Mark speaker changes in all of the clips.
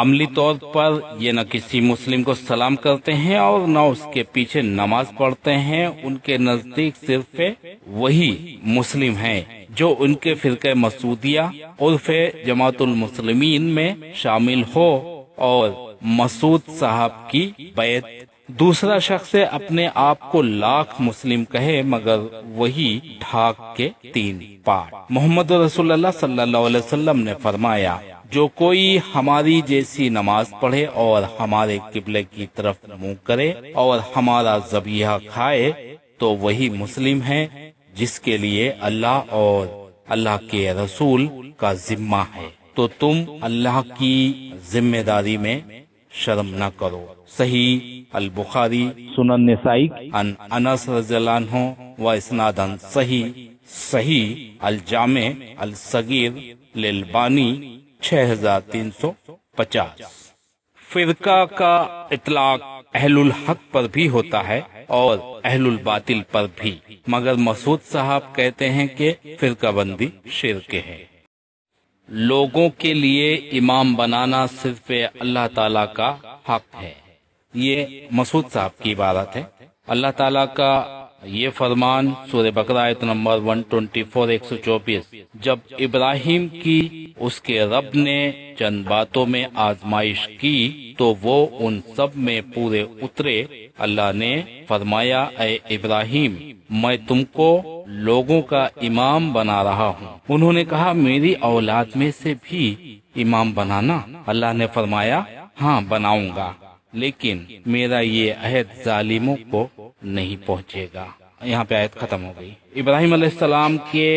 Speaker 1: عملی طور پر یہ نہ کسی مسلم کو سلام کرتے ہیں اور نہ اس کے پیچھے نماز پڑھتے ہیں. ان کے نزدیک صرف وہی مسلم ہیں جو ان کے فرقہ مسعودیہ عرف جماعت المسلمین میں شامل ہو اور مسعود صاحب کی بیعت. دوسرا شخص اپنے آپ کو لاکھ مسلم کہے مگر وہی ڈھاک کے 3 پارٹ. محمد رسول اللہ صلی اللہ علیہ وسلم نے فرمایا جو کوئی ہماری جیسی نماز پڑھے اور ہمارے قبلے کی طرف منہ کرے اور ہمارا ذبیحہ کھائے تو وہی مسلم ہے جس کے لیے اللہ اور اللہ کے رسول کا ذمہ ہے. تو تم اللہ کی ذمہ داری میں شرم نہ کرو. صحیح البخاری سنن نسائی عن انس رضی اللہ عنہ و اسنادن صحیح الجامع الصغیر للبانی 6350. فرقہ کا اطلاق اہل الحق پر بھی ہوتا ہے اور اہل الباطل پر بھی، مگر مسعود صاحب کہتے ہیں کہ فرقہ بندی شرک ہے. لوگوں کے لیے امام بنانا صرف اللہ تعالیٰ کا حق ہے. یہ مسعود صاحب کی عبارت ہے. اللہ تعالیٰ کا یہ فرمان سورہ بقرہ آیت نمبر 124 124. جب ابراہیم کی اس کے رب نے چند باتوں میں آزمائش کی تو وہ ان سب میں پورے اترے. اللہ نے فرمایا اے ابراہیم میں تم کو لوگوں کا امام بنا رہا ہوں. انہوں نے کہا میری اولاد میں سے بھی امام بنانا. اللہ نے فرمایا ہاں بناؤں گا لیکن میرا یہ عہد ظالموں کو نہیں پہنچے گا. یہاں پہ آیت ختم ہو گئی. ابراہیم علیہ السلام کے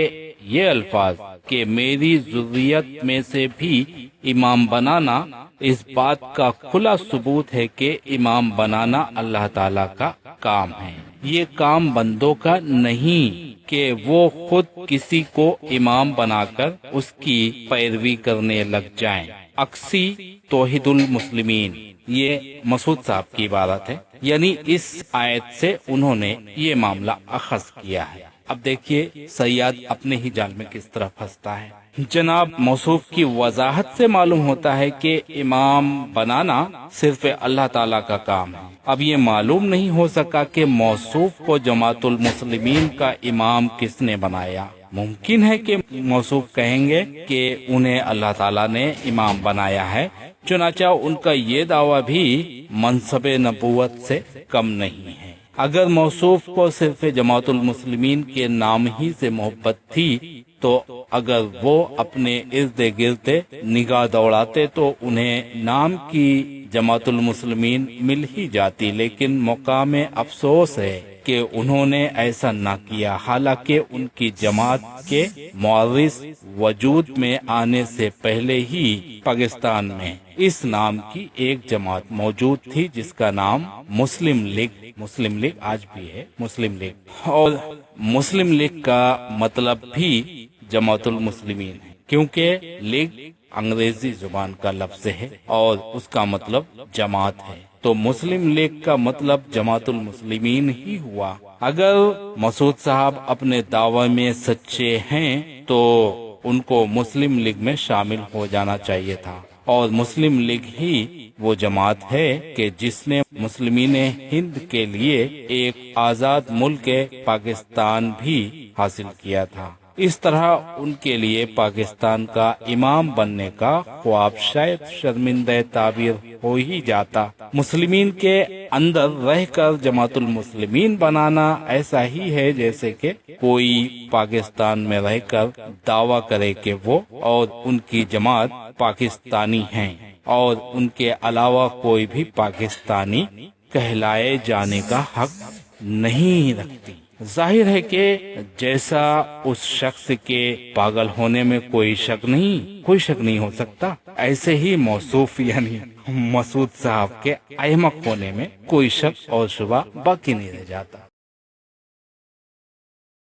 Speaker 1: یہ الفاظ کہ میری ذریت میں سے بھی امام بنانا اس بات کا کھلا ثبوت ہے کہ امام بنانا اللہ تعالیٰ کا کام ہے. یہ کام بندوں کا نہیں کہ وہ خود کسی کو امام بنا کر اس کی پیروی کرنے لگ جائیں. اقصی توحید المسلمین یہ مسعود صاحب کی عبارت ہے. یعنی اس آیت سے انہوں نے یہ معاملہ اخذ کیا ہے. اب دیکھیے سیاد اپنے ہی جال میں کس طرح پھنستا ہے. جناب موصوف کی وضاحت سے معلوم ہوتا ہے کہ امام بنانا صرف اللہ تعالیٰ کا کام ہے. اب یہ معلوم نہیں ہو سکا کہ موصوف کو جماعت المسلمین کا امام کس نے بنایا. ممکن ہے کہ موصوف کہیں گے کہ انہیں اللہ تعالیٰ نے امام بنایا ہے، چنانچہ ان کا یہ دعویٰ بھی منصب نبوت سے کم نہیں ہے. اگر موصوف کو صرف جماعت المسلمین کے نام ہی سے محبت تھی تو اگر وہ اپنے ارد گرد نگاہ دوڑاتے تو انہیں نام کی جماعت المسلمین مل ہی جاتی. لیکن مقام افسوس ہے کہ انہوں نے ایسا نہ کیا، حالانکہ ان کی جماعت کے مورث وجود میں آنے سے پہلے ہی پاکستان میں اس نام کی ایک جماعت موجود تھی جس کا نام مسلم لیگ آج بھی ہے مسلم لیگ. اور مسلم لیگ کا مطلب بھی جماعت المسلمین ہے کیونکہ لیگ انگریزی زبان کا لفظ ہے اور اس کا مطلب جماعت ہے. تو مسلم لیگ کا مطلب جماعت المسلمین ہی ہوا. اگر مسعود صاحب اپنے دعوے میں سچے ہیں تو ان کو مسلم لیگ میں شامل ہو جانا چاہیے تھا، اور مسلم لیگ ہی وہ جماعت ہے کہ جس نے مسلمین ہند کے لیے ایک آزاد ملک پاکستان بھی حاصل کیا تھا. اس طرح ان کے لیے پاکستان کا امام بننے کا خواب شاید شرمندہ تعبیر ہو ہی جاتا. مسلمین کے اندر رہ کر جماعت المسلمین بنانا ایسا ہی ہے جیسے کہ کوئی پاکستان میں رہ کر دعویٰ کرے کہ وہ اور ان کی جماعت پاکستانی ہیں اور ان کے علاوہ کوئی بھی پاکستانی کہلائے جانے کا حق نہیں رکھتی. ظاہر ہے کہ جیسا اس شخص کے پاگل ہونے میں کوئی شک نہیں ہو سکتا، ایسے ہی موصوف یعنی مسعود صاحب کے احمق ہونے میں کوئی شک اور شبہ باقی نہیں رہ جاتا.